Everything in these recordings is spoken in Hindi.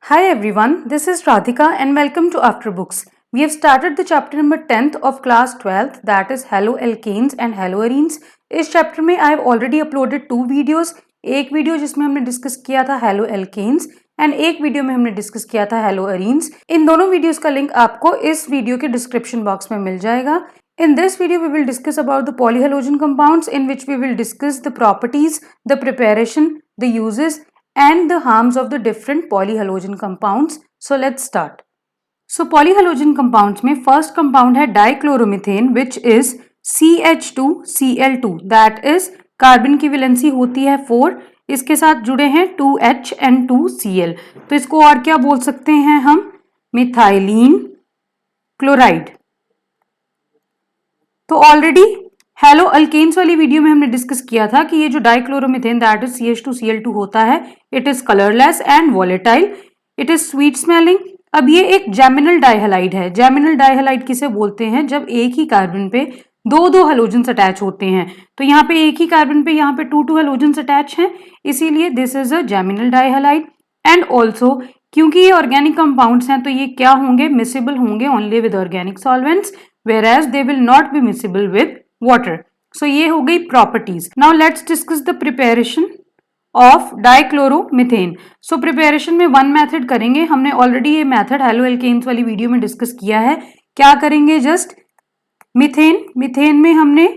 Hi everyone, this is Radhika and welcome to After Books. We have started the chapter number 10th of class 12th, that is haloalkanes and haloarenes. इस चैप्टर में I have already uploaded 2 videos. एक वीडियो जिसमें हमने डिस्कस किया था haloalkanes एंड एक वीडियो में हमने डिस्कस किया था haloarenes. इन दोनों वीडियोस का लिंक आपको इस वीडियो के डिस्क्रिप्शन बॉक्स में मिल जाएगा. In this video, we will discuss about the polyhalogen compounds, in which we will discuss the properties, the preparation, the uses, and the harms of the different polyhalogen compounds. So let's start. So polyhalogen compounds में first compound है dichloromethane, which is CH2Cl2. That is carbon की वैलेंसी होती है 4. इसके साथ जुड़े हैं 2H and 2Cl. तो इसको और क्या बोल सकते हैं हम? Methylene chloride. तो ऑलरेडी हेलो अल्केन्स वाली वीडियो में हमने डिस्कस किया था कि ये जो डाइक्लोरोमीथेन दैट इज CH2Cl2 होता है, it is colourless and volatile, it is sweet smelling. अब ये एक जैमिनल डाइहलाइड है. जैमिनल डाइहलाइड किसे बोलते हैं? जब एक ही कार्बन पे दो हेलोजेंस अटैच होते हैं. तो यहाँ पे एक ही कार्बन पे यहाँ पे टू हेलोजेंस अटैच हैं, इसीलिए this is a geminal dihalide. And also क्योंकि ये ऑर्गेनिक कंपाउंड्स हैं तो ये क्या होंगे? मिसिबल होंगे only with organic solvents, whereas they will not be miscible with water. So ये हो गई properties. Now let's discuss the preparation of dichloromethane. So preparation में one method करेंगे. हमने already ये method haloalkanes वाली वीडियो में डिस्कस किया है. क्या करेंगे? जस्ट मीथेन में हमने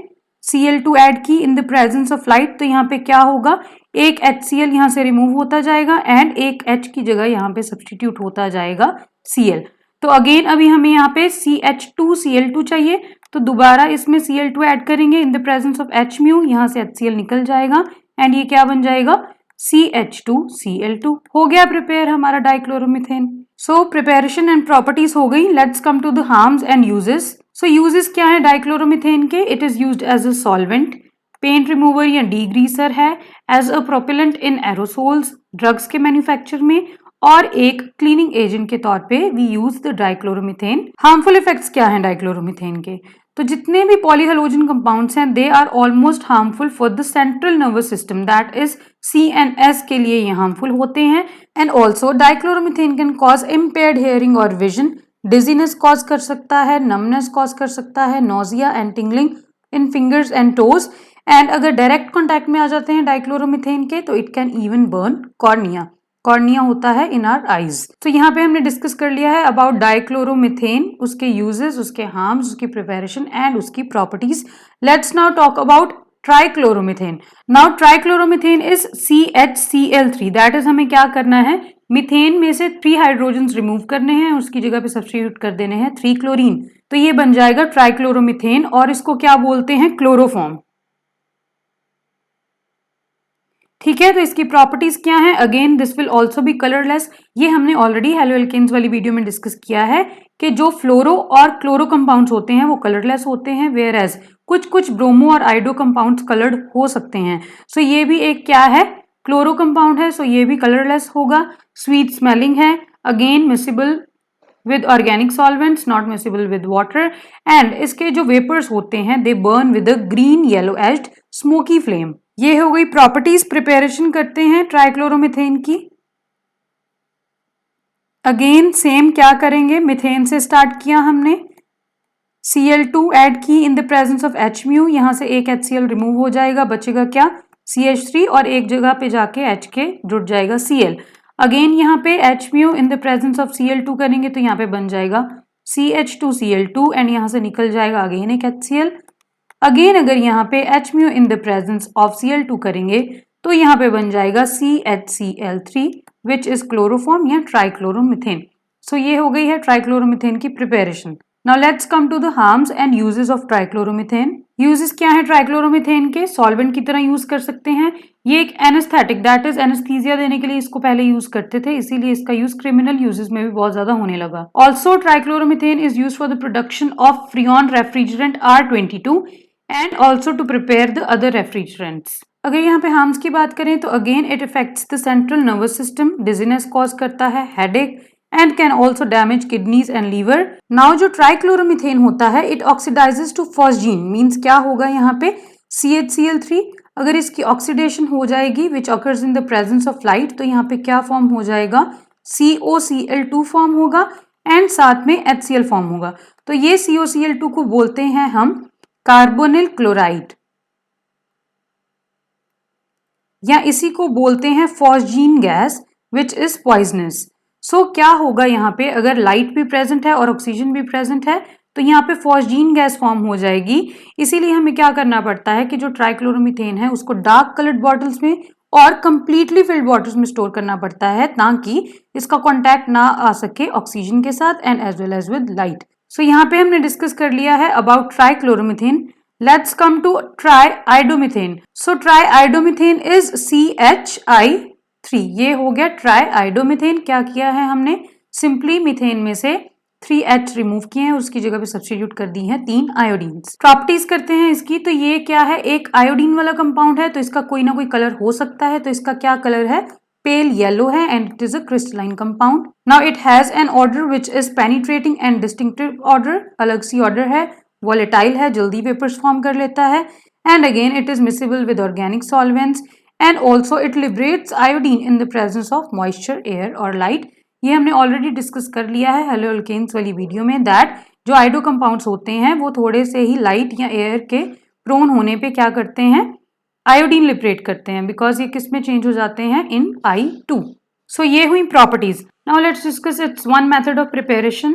Cl2 ऐड की in the presence of light. तो यहाँ पे क्या होगा? एक HCl यहाँ से रिमूव होता जाएगा एंड एक H की जगह यहाँ पे सब्सटीट्यूट होता जाएगा Cl. तो अगेन अभी हमें यहाँ पे CH2Cl2 चाहिए, तो दोबारा इसमें Cl2 ऐड करेंगे in the presence of H mu. यहाँ से HCl निकल जाएगा एंड ये क्या बन जाएगा? CH2Cl2. हो गया प्रिपेयर हमारा dichloromethane. So preparation and properties हो गई. Let's come to the harms and uses. So uses क्या है डाइक्लोरोमीथेन के? It is used as a solvent, paint remover या डीग्रीसर है, as a propellant in aerosols, drugs के मैन्युफैक्चर में, और एक क्लीनिंग एजेंट के तौर पे we use the dichloromethane. Harmful effects क्या हैं डाइक्लोरोमीथेन के? तो जितने भी पॉलीहेलोजन कंपाउंड्स हैं they are almost harmful for the central nervous system, that is CNS के लिए ये हार्मफुल होते हैं. And also dichloromethane can cause impaired hearing और विजन, डिजीनेस कॉज कर सकता है, नमनेस कॉज कर सकता है, nausea and tingling in fingers and toes. And अगर डायरेक्ट कॉन्टैक्ट में आ जाते हैं डाइक्लोरोमीथेन के तो it can even burn cornea. Cornea होता है इन आवर आईज. तो यहाँ पे हमने डिस्कस कर लिया है अबाउट डाइक्लोरोमीथेन, उसके यूजेस, उसके हार्म्स, उसकी प्रिपरेशन एंड उसकी properties. Let's now talk about trichloromethane. Now trichloromethane is CHCl3. That is हमें क्या करना है? मीथेन में से 3 हाइड्रोजन रिमूव करने हैं, उसकी जगह पे सब्स्टिट्यूट कर देने हैं 3 क्लोरीन. तो ये बन जाएगा ट्राइक्लोरोमीथेन और इसको क्या बोलते हैं? क्लोरोफॉर्म. ठीक है, तो इसकी प्रॉपर्टीज क्या है? Again this will also be colourless. ये हमने ऑलरेडी हेलोएल्केन्स वाली वीडियो में डिस्कस किया है कि जो फ्लोरो और क्लोरो कंपाउंड्स होते हैं वो कलरलेस होते हैं, वेयर एज कुछ ब्रोमो और आइडो कंपाउंड्स कलर्ड हो सकते हैं. सो ये भी एक क्या है? क्लोरो कंपाउंड है, सो ये भी कलरलेस होगा. स्वीट स्मेलिंग है, again miscible with organic solvents, not miscible with water. and इसके जो वेपर्स होते हैं they burn with a green yellow edged smoky flame. ये हो गई प्रॉपर्टीज. प्रिपरेशन करते हैं ट्राइक्लोरोमीथेन की. अगेन सेम क्या करेंगे? मिथेन से स्टार्ट किया हमने, Cl2 ऐड की in the presence of H mu. यहाँ से एक HCl रिमूव हो जाएगा, बचेगा क्या? CH3 और एक जगह पे जाके H के जुड़ जाएगा Cl. अगेन यहाँ पे H mu in the presence of Cl2 करेंगे तो यहाँ पे बन जाएगा CH2Cl2 एंड यहाँ से निकल जाएगा अगेन एक HCl. अगेन अगर यहाँ पे H mu in the presence of Cl2 करेंगे तो यहाँ पे बन जाएगा CHCl3 विच इज क्लोरोफॉर्म या ट्राइक्लोरोमीथेन. सो ये हो गई है ट्राइक्लोरोमीथेन की preparation. Now let's come to the harms and uses of trichloromethane. Uses क्या है ट्राइक्लोरोमीथेन के? सॉल्वेंट की तरह यूज कर सकते हैं. ये एक एनेस्थेटिक, दैट इज एनेस्थीसिया देने के लिए इसको पहले यूज करते थे, इसीलिए इसका यूज क्रिमिनल यूजेस में भी बहुत ज्यादा होने लगा. Also trichloromethane is use for the production of freon refrigerant R22 and also to prepare the other refrigerants. अगर यहाँ पे हार्म्स की बात करें तो again it effects the central nervous system, dizziness cause करता है, headache and can also damage kidneys and liver. Now जो ट्राइक्लोरोमीथेन होता है it oxidizes to phosgene. Means क्या होगा यहाँ पे? CHCl3 अगर इसकी ऑक्सीडेशन हो जाएगी which occurs in the presence of light तो यहाँ पे क्या फॉर्म हो जाएगा? COCl2 फॉर्म होगा एंड साथ में HCl फॉर्म होगा। तो ये COCl2 को बोलते हैं हम कार्बोनिल क्लोराइड, या इसी को बोलते हैं phosgene gas which is poisonous. So क्या होगा यहाँ पे, अगर लाइट भी प्रेजेंट है और ऑक्सीजन भी प्रेजेंट है तो यहाँ पे फॉस्जीन गैस फॉर्म हो जाएगी। इसीलिए हमें क्या करना पड़ता है कि जो ट्राइक्लोरोमीथेन है उसको डार्क कलर्ड बॉटल्स में और कंप्लीटली फिल्ड बॉटल्स में स्टोर करना पड़ता है ताकि इसका कॉन्टैक्ट ना आ सके ऑक्सीजन के साथ and as well as with light. So यहाँ पे हमने डिस्कस कर लिया है about trichloromethane. Let's come to triiodomethane. So triiodomethane is CHI3। ये हो गया triiodomethane। क्या किया है हमने, सिंपली मीथेन में से 3H रिमूव किए हैं, उसकी जगह पे सब्स्टिट्यूट कर दी है 3 आयोडीन्स। प्रॉपर्टीज करते हैं इसकी। तो ये क्या है, एक आयोडीन वाला कंपाउंड है तो इसका कोई ना कोई कलर हो सकता है। तो इसका क्या कलर है, पेल येलो है and it is a crystalline compound. Now it has an order which is penetrating and distinctive order, अलग सी ऑर्डर है। वॉलेटाइल है, जल्दी वेपर्स फॉर्म कर लेता है and again it is miscible with organic solvents and also it liberates iodine in the presence of moisture, air और लाइट। ये हमने ऑलरेडी डिस्कस कर लिया है हेलो अल्केन्स वाली वीडियो में, दैट जो आयोडो कंपाउंड्स होते हैं वो थोड़े से ही लाइट या एयर के प्रोन होने पे क्या करते हैं, आयोडीन लिबरेट करते हैं, बिकॉज ये किस में चेंज हो जाते हैं, इन I2। सो ये हुई properties. Now let's discuss it's one method of preparation.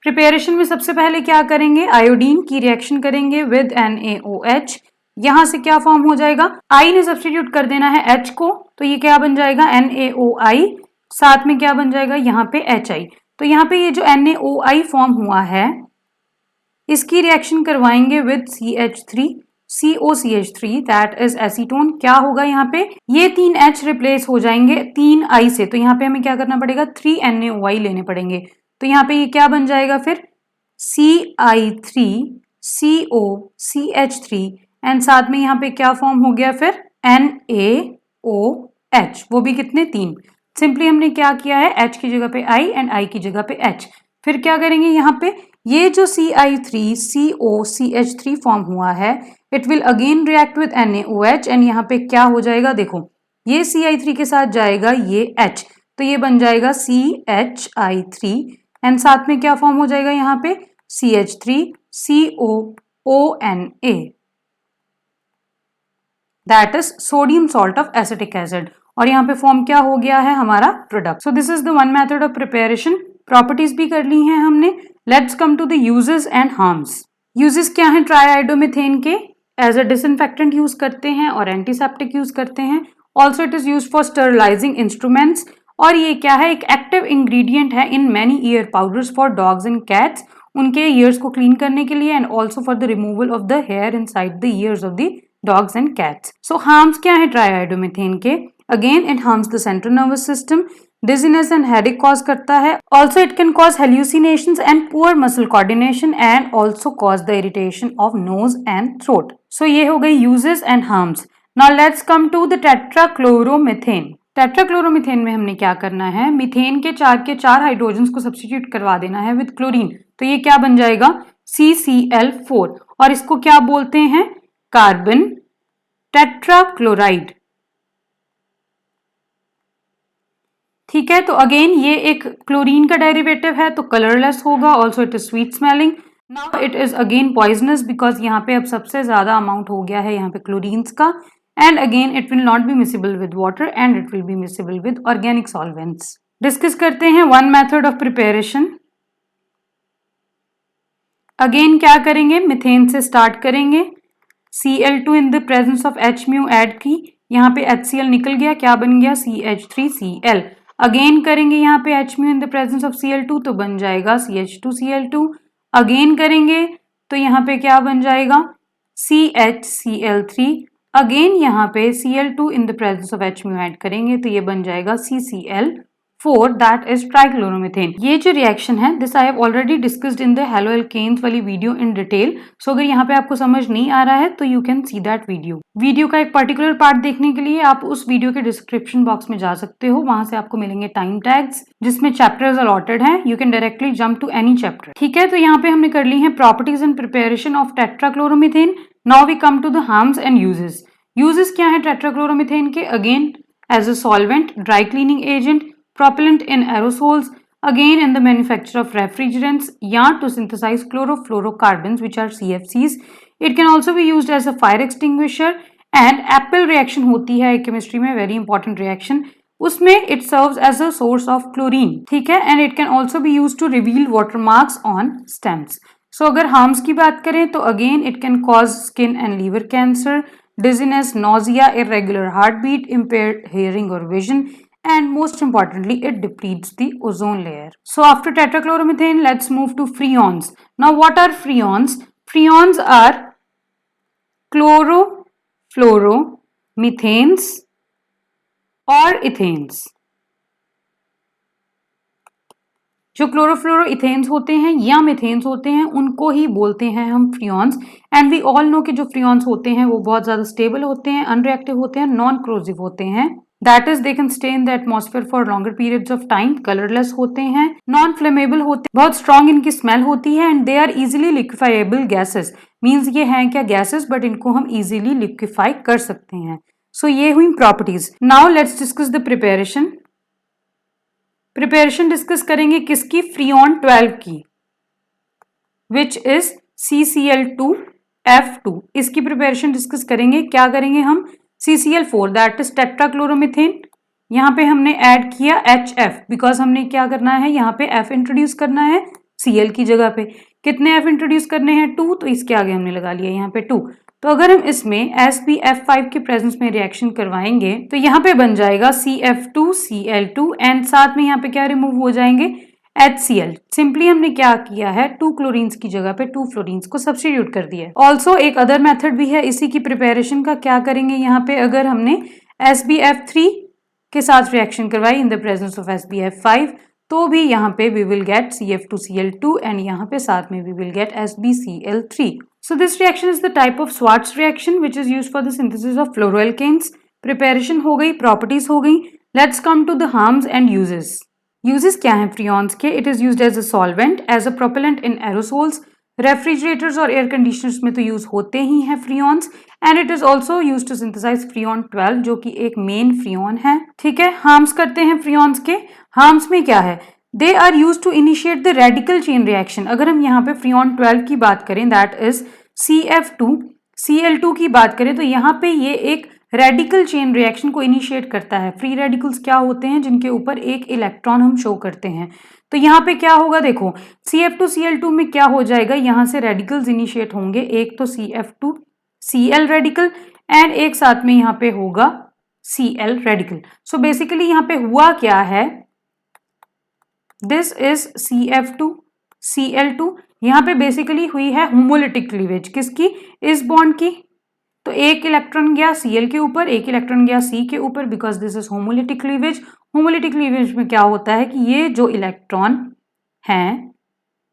Preparation में सबसे पहले क्या करेंगे, आयोडीन की रिएक्शन करेंगे विद NaOH। यहां से क्या फॉर्म हो जाएगा, I ने सब्स्टिट्यूट कर देना है H को, तो ये क्या बन जाएगा NaOI, साथ में क्या बन जाएगा यहाँ पे HI। तो यहाँ पे ये जो NaOI फॉर्म हुआ है इसकी रिएक्शन करवाएंगे with CH3 COCH3 that is acetone. क्या होगा यहाँ पे, ये 3 H रिप्लेस हो जाएंगे 3 I से। तो यहाँ पे हमें क्या करना पड़ेगा, 3 NaOI लेने पड़ेंगे। तो यहाँ पे ये क्या बन जाएगा फिर CI3 COCH3 एंड साथ में यहाँ पे क्या फॉर्म हो गया फिर NaOH, वो भी कितने, 3। सिंपली हमने क्या किया है, H की जगह पे I एंड I की जगह पे H। फिर क्या करेंगे, यहाँ पे ये जो CI3 COCH3 फॉर्म हुआ है it will again react with NaOH and यहाँ पे क्या हो जाएगा, देखो ये CI3 के साथ जाएगा ये H, तो ये बन जाएगा CHI3 एंड साथ में क्या फॉर्म हो जाएगा यहाँ पे CH3 COONA, that is sodium salt of acetic acid. और यहाँ पे फॉर्म क्या हो गया है हमारा product. So this is the one method of preparation. Properties भी कर ली हैं हमने। Let's come to the uses and harms. Uses क्या हैं ट्राइआयोडोमीथेन के, एज अ डिसइंफेक्टेंट यूज करते हैं और एंटीसेप्टिक यूज करते हैं। Also it is use for sterilising instruments. और ये क्या है, एक एक्टिव इंग्रेडिएंट है in many ear powders for dogs and cats, उनके ईयर्स को क्लीन करने के लिए and also for the removal of the hair inside the ears of the dogs and cats. So harms क्या है ट्राइआयोडोमीथेन के, again it harms the central nervous system, dizziness and headache cause करता है। Also it can cause hallucinations and poor muscle coordination and also cause the irritation of nose and throat. So ये हो गई uses and harms. Now let's come to the tetrachloromethane. Tetrachloromethane में हमने क्या करना है, मीथेन के 4 हाइड्रोजन को सब्स्टिट्यूट करवा देना है विद क्लोरीन। तो ये क्या बन जाएगा CCl4 और इसको क्या बोलते हैं, कार्बन टेट्राक्लोराइड। ठीक है, तो अगेन ये एक क्लोरीन का डेरिवेटिव है तो कलरलेस होगा। Also it is sweet smelling. Now it is again poisonous because यहाँ पे अब सबसे ज्यादा अमाउंट हो गया है यहाँ पे क्लोरीन्स का। And again it will not be miscible with water and it will B miscible with organic solvents. Discuss करते हैं one method of preparation. Again क्या करेंगे, मिथेन से स्टार्ट करेंगे। Cl2 in the presence of H mu add की, यहाँ पे HCl निकल गया, क्या बन गया CH3Cl। अगेन करेंगे यहाँ पे H mu in the presence of Cl2 तो बन जाएगा CH2Cl2। अगेन करेंगे तो यहाँ पे क्या बन जाएगा CHCl3। अगेन यहाँ पे Cl2 in the presence of H mu add करेंगे तो ये बन जाएगा CCl4 दैट इज ट्राइक्लोरोमीथेन। ये जो रिएक्शन है this I have already discussed in the haloalkanes वाली वीडियो इन डिटेल। सो अगर यहाँ पे आपको समझ नहीं आ रहा है तो you can see that video का एक पर्टिकुलर पार्ट देखने के लिए आप उस वीडियो के डिस्क्रिप्शन बॉक्स में जा सकते हो, वहां से आपको मिलेंगे टाइम टैग्स जिसमें चैप्टर्स अलॉटेड हैं। You can directly jump to any chapter. ठीक है, तो यहाँ पे हमने कर ली है properties and preparation of tetrachloromethane. Now we come to the harms and uses. Uses क्या है टेट्राक्लोरोमीथेन के, again as a solvent, dry cleaning agent, propellant in aerosols, again in the manufacture of refrigerants, yarn to synthesize chlorofluorocarbons, which are CFCs. It can also be used as a fire extinguisher. And Appel reaction होती है केमिस्ट्री में, वेरी इंपॉर्टेंट रिएक्शन, उसमें it serves as a source of chlorine, ठीक है, and it can also be use to reveal water marks on stems. So अगर हार्म्स की बात करें तो again it can cause skin and liver cancer, dizziness, nausea, irregular heartbeat, impaired hearing or vision, and most importantly, it depletes the ozone layer. So after tetrachloromethane, let's move to freons. Now what are freons? Freons are chlorofluoromethanes और इथेन्स. जो क्लोरोफ्लोरोइथेन्स होते हैं या मिथेन्स होते हैं उनको ही बोलते हैं हम freons. And we all know कि जो फ्रियॉन्स होते हैं वो बहुत ज्यादा स्टेबल होते हैं, अनरिएक्टिव होते हैं, नॉन क्रोजिव होते हैं. That is they can stay in the atmosphere for longer periods of time, colourless होते हैं, नॉन फ्लेमेबल होते हैं, बहुत स्ट्रॉन्ग इनकी स्मेल होती है, and they are easily liquefiable gases. Means ये हैं क्या गैसेस, बट इनको हम इजिली लिक्विफाई कर सकते हैं. सो ये हुई properties. Now let's discuss the preparation. Preparation discuss करेंगे किसकी? फ्रीऑन 12 की, विच इज CCl2F2. इसकी प्रिपरेशन डिस्कस करेंगे. क्या करेंगे हम? CCl4 that is टेट्राक्लोरोमीथेन. यहाँ पे हमने ऐड किया HF बिकॉज हमने क्या करना है, यहाँ पे F इंट्रोड्यूस करना है Cl की जगह पे. कितने F इंट्रोड्यूस करने हैं? 2. तो इसके आगे हमने लगा लिया यहाँ पे 2. तो अगर हम इसमें SbF5 के प्रेजेंस में रिएक्शन करवाएंगे तो यहाँ पे बन जाएगा CF2Cl2 एंड साथ में यहाँ पे क्या रिमूव हो जाएंगे? HCl. सिंपली हमने क्या किया है, 2 क्लोरीन्स की जगह पे 2 फ्लोरीन्स को सब्स्टिट्यूट कर दिया है. ऑल्सो एक अदर मेथड भी है इसी की प्रिपेरेशन का. क्या करेंगे यहाँ पे, अगर हमने SbF3 के साथ रिएक्शन करवाई in the presence of SbF5 तो भी यहाँ पे we will gate CF2Cl2 and यहाँ पे साथ में we will get SbCl3. So this reaction is the type of Schwarz reaction which is used for the synthesis of fluoroalkanes. Preparation हो गई, properties हो गई. Let's come to the harms and uses. Uses क्या हैं freons के? It is used as a solvent, as a propellant in aerosols, refrigerators और air conditioners में तो use होते ही हैं freons, and it is also used to synthesize freon 12 जो कि एक main freon है. ठीक है, harms करते हैं freons के. harms में क्या है? They are used to initiate the radical chain reaction. अगर हम यहाँ पे फ्रियॉन 12 की बात करें दैट इज CF2Cl2 की बात करें तो यहाँ पे ये एक रेडिकल चेन रिएक्शन को इनिशिएट करता है. फ्री रेडिकल्स क्या होते हैं? जिनके ऊपर एक इलेक्ट्रॉन हम शो करते हैं. तो यहाँ पे क्या होगा, देखो CF2Cl2 में क्या हो जाएगा, यहाँ से रेडिकल्स इनिशिएट होंगे. एक तो CF2Cl रेडिकल एंड एक साथ में यहाँ पे होगा Cl रेडिकल. सो बेसिकली यहाँ पे हुआ क्या है, दिस इज CF2Cl2. यहाँ पे बेसिकली हुई है होमोलिटिक क्लीवेज. किसकी? इस बॉन्ड की. तो एक इलेक्ट्रॉन गया Cl के ऊपर, एक इलेक्ट्रॉन गया C के ऊपर because this is homolytic cleavage. Homolytic cleavage में क्या होता है कि ये जो इलेक्ट्रॉन हैं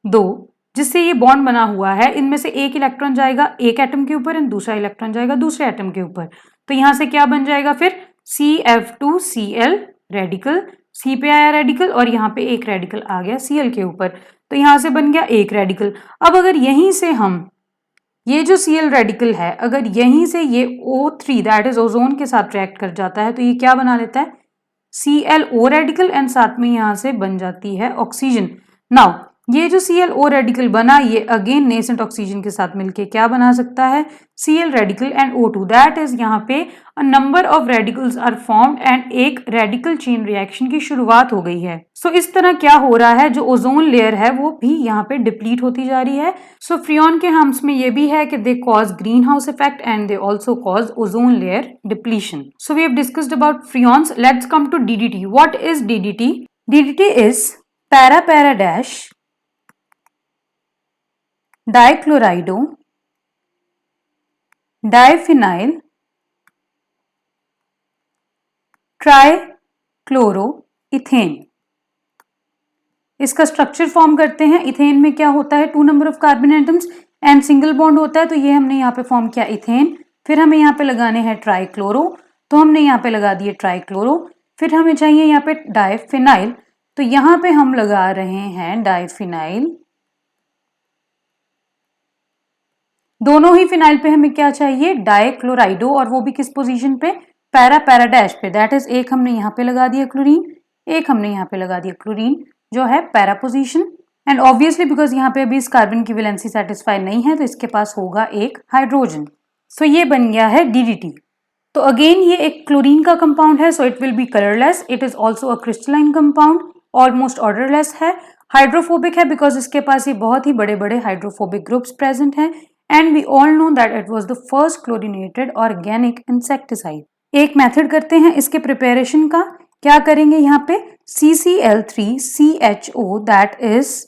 दो जिससे ये बॉन्ड बना हुआ है, इनमें से एक इलेक्ट्रॉन जाएगा एक एटम के ऊपर एंड दूसरा इलेक्ट्रॉन जाएगा दूसरे एटम के ऊपर. तो यहाँ से क्या बन जाएगा फिर? CF2Cl रेडिकल, C पे आया रेडिकल और यहाँ पे एक रेडिकल आ गया Cl के ऊपर. तो यहाँ से बन गया एक रेडिकल. अब अगर यहीं से हम ये जो Cl रेडिकल है अगर यहीं से ये O3 दैट इज ओजोन के साथ रिएक्ट कर जाता है तो ये क्या बना लेता है? ClO रेडिकल एंड साथ में यहाँ से बन जाती है ऑक्सीजन. नाउ ये जो ClO रेडिकल बना ये अगेन नेसेंट ऑक्सीजन के साथ मिलके क्या बना सकता है? Cl radical and O2. That is यहाँ पे a number of radicals are formed and एक रेडिकल चेन रिएक्शन की शुरुआत हो गई है. सो इस तरह क्या हो रहा है, जो ओजोन लेयर है वो भी यहाँ पे डिप्लीट होती जा रही है. सो फ्रियॉन के हार्म्स में ये भी है कि they cause greenhouse effect and they also cause ozone layer depletion. So we have discussed about freons. Let's come to DDT. What is DDT? DDT is para dash dichlorido diphenyl trichloroethane. इसका स्ट्रक्चर फॉर्म करते हैं. इथेन में क्या होता है? 2 number of carbon atoms and single bond होता है. तो ये हमने यहाँ पे फॉर्म किया इथेन. फिर हमें यहाँ पे लगाने हैं ट्राइक्लोरो तो हमने यहाँ पे लगा दिए ट्राइक्लोरो. फिर हमें चाहिए यहाँ पे डाइफिनाइल तो यहाँ पे हम लगा रहे हैं डाइफिनाइल. दोनों ही फिनाइल पे हमें क्या चाहिए? डाइक्लोराइडो और वो भी किस पोजीशन पे? पैरा पैरा डैश पे, दैट इज एक हमने यहाँ पे लगा दिया क्लोरीन, एक हमने यहाँ पे लगा दिया क्लोरीन जो है para position. And obviously because यहाँ पे अभी इस कार्बन की वैलेंसी सेटिस्फाई नहीं है तो इसके पास होगा एक हाइड्रोजन। सो ये बन गया है DDT। तो अगेन ये एक क्लोरीन का कंपाउंड है, so it will be colourless. It is also a crystalline compound, almost odourless है, हाइड्रोफोबिक है बिकॉज इसके पास ये बहुत ही बड़े बड़े हाइड्रोफोबिक ग्रुप्स प्रेजेंट हैं। And we all know that it was the first chlorinated organic insecticide. एक मेथड करते हैं इसके प्रिपरेशन का। क्या करेंगे यहाँ पे CCl3CHO दैट इज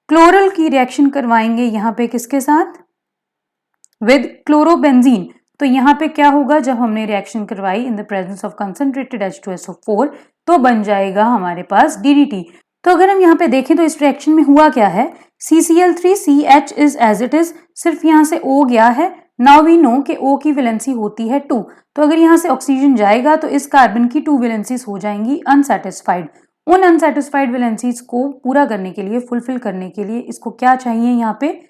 क्लोरल की रिएक्शन करवाएंगे यहाँ पे किसके साथ, विद क्लोरोबेंजीन। तो यहाँ पे क्या होगा, जब हमने रिएक्शन करवाई in the presence of concentrated H2SO4 तो बन जाएगा हमारे पास DDT। तो अगर हम यहाँ पे देखें तो इस रिएक्शन में हुआ क्या है, CCl3CH is as it is, सिर्फ यहाँ से O गया है। नाउ वी नो कि O की वैलेंसी होती है 2, तो अगर यहाँ से ऑक्सीजन जाएगा तो इस कार्बन की 2 वैलेंसीज हो जाएंगी अनसेटिस्फाइड। उन अनसेटिस्फाइड वैलेंसीज को पूरा करने के लिए, फुलफिल करने के लिए इसको क्या चाहिए यहाँ पे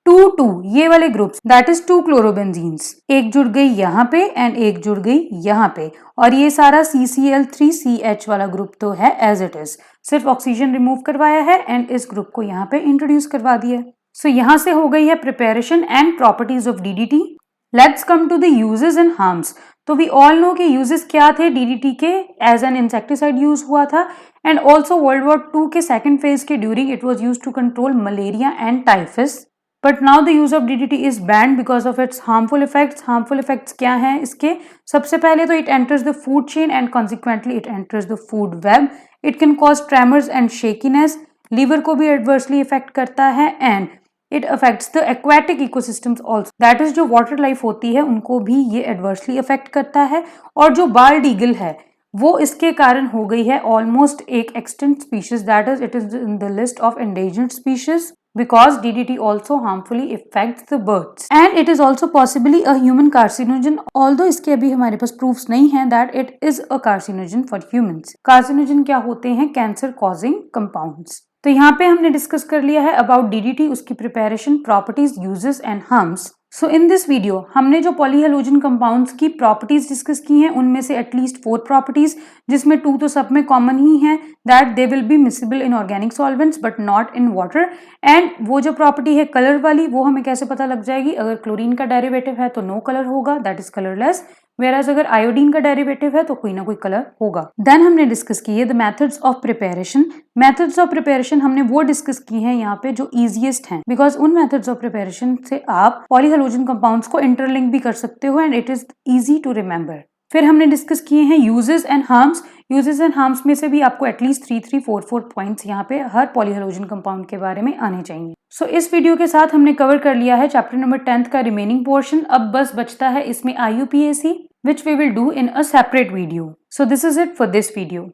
2 ये वाले ग्रुप्स, दैट इज 2 क्लोरोबेंजीन्स। एक जुड़ गई यहाँ पे एंड एक जुड़ गई यहाँ पे, और ये सारा CCl3CH वाला ग्रुप तो है एज इट इज, सिर्फ ऑक्सीजन रिमूव करवाया है एंड इस ग्रुप को यहाँ पे इंट्रोड्यूस करवा दिया। सो यहाँ से हो गई है preparation and properties of DDT। Let's come to the uses and harms. तो वी ऑल नो के यूजेस क्या थे DDT के, एज एन इंसेक्टिसाइड यूज हुआ था एंड ऑल्सो वर्ल्ड वॉर 2 के सेकेंड फेज के during it was used to control malaria and typhus. But now the use of DDT is banned because of its harmful effects. Harmful effects क्या हैं इसके, सबसे पहले तो it enters the food chain and consequently it enters the food web. It can cause tremors and shakiness, liver को भी एडवर्सली इफेक्ट करता है and it affects the aquatic ecosystems also, that is जो वाटर लाइफ होती है उनको भी ये एडवर्सली अफेक्ट करता है। और जो बाल्ड ईगल है वो इसके कारण हो गई है ऑलमोस्ट एक extinct species, that is it is in the list of endangered species because DDT also harmfully affects the birds and it is also possibly a human carcinogen, although इसके अभी हमारे पास proofs नहीं है that it is a carcinogen for humans। carcinogen क्या होते हैं, cancer causing compounds। तो यहाँ पे हमने डिस्कस कर लिया है अबाउट DDT, उसकी preparation, properties, uses and harms. So in this video हमने जो पॉलीहेलोजन कंपाउंड्स की प्रॉपर्टीज डिस्कस की हैं उनमें से एटलीस्ट 4 प्रॉपर्टीज, जिसमें 2 तो सब में कॉमन ही है, that they will be miscible in organic solvents but not in water. And वो जो प्रॉपर्टी है कलर वाली, वो हमें कैसे पता लग जाएगी, अगर क्लोरीन का डेरिवेटिव है तो नो कलर होगा, दैट इज कलरलेस, वेराज अगर आयोडीन का डेरिवेटिव है तो कोई ना कोई कलर होगा। देन हमने डिस्कस की है the methods of preparation. Methods of preparation हमने वो डिस्कस की हैं यहाँ पे जो इजीएस्ट हैं, बिकॉज उन मेथड्स ऑफ प्रिपरेशन से आप पॉलीहेलोजन कंपाउंड्स को इंटरलिंक भी कर सकते हो and it is easy to remember. फिर हमने डिस्कस किए हैं uses and harms. Uses and harms में से भी आपको एटलीस्ट 3-4 पॉइंट्स यहाँ पे हर पॉलीहेलोजन कंपाउंड के बारे में आने चाहिए। सो इस वीडियो के साथ हमने कवर कर लिया है चैप्टर नंबर 10 का रिमेनिंग पोर्शन। अब बस बचता है इसमें IUPAC, which we will do in a separate video. So this is it for this video.